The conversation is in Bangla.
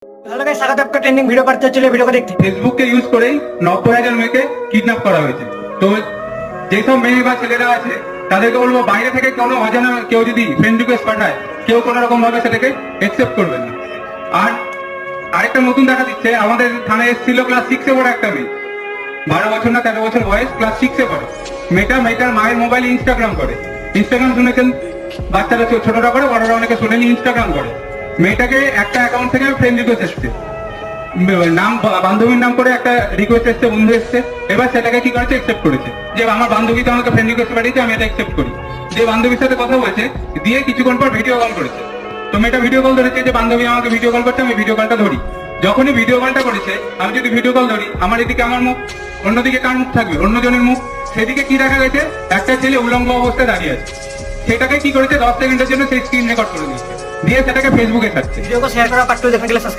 हेलो गाइस, स्वागत है आपका ट्रेंडिंग वीडियो पर। तो चलिए वीडियो को देखते हैं। ফেসবুককে ইউজ করেই 90,000 মেয়েকে কিডন্যাপ করা হয়েছে। তো যেসব মেয়ে বা ছেলেরা আছে তাদেরকে বলবো, বাইরে থেকে কোনো অজানা কেউ যদি ফ্রেন্ড রিকোয়েস্ট পাঠায়, কেউ কোনো রকম ভাবে সেটাকে একসেপ্ট করবে না। আর আরেকটা নতুন দেখা দিচ্ছে, আমাদের থানায় এসেছিল ক্লাস 6-এ পড়ে একটা মেয়ে, 12 বছর না 13 বছর বয়স, ক্লাস 6-এ পড়ে। মেয়েটার মায়ের মোবাইলে ইনস্টাগ্রাম করে। ইনস্টাগ্রাম শুনেছেন, বাচ্চারা ছোটরা করে, বড়রা অনেকে শোনেনি, ইনস্টাগ্রাম করে। মেয়েটাকে একটা অ্যাকাউন্ট থেকে ফ্রেন্ড রিকোয়েস্ট এসছে, নাম বান্ধবীর নাম করে একটা রিকোয়েস্ট এসছে, বন্ধু এসছে। এবার সেটাকে কি করেছে, একসেপ্ট করেছে, যে আমার বান্ধবী তো আমাকে ফ্রেন্ড রিকোয়েস্ট পাঠিয়েছে, আমি এটা একসেপ্ট করি। যে বান্ধবীর সাথে কথা বলেছে, দিয়ে কিছুক্ষণ পর ভিডিও কল করেছে। তো মেয়েটা ভিডিও কল ধরেছে, যে বান্ধবী আমাকে ভিডিও কল করছে, আমি ভিডিও কলটা ধরি। যখনই ভিডিও কলটা করেছে, আমি যদি ভিডিও কল ধরি, আমার এদিকে আমার মুখ, অন্যদিকে কার মুখ থাকবে, অন্যজনের মুখ। সেদিকে কি দেখা গেছে, একটা ছেলে উলঙ্গ অবস্থায় দাঁড়িয়ে আছে। সেটাকে কি করেছে, 10 সেকেন্ডের জন্য সেই স্ক্রিন রেকর্ড করে দিয়েছে, দিয়ে সেটাকে ফেসবুকে ছাড়ছে। वीडियो को शेयर करो, पार्ट 2 देखने के लिए सब्सक्राइब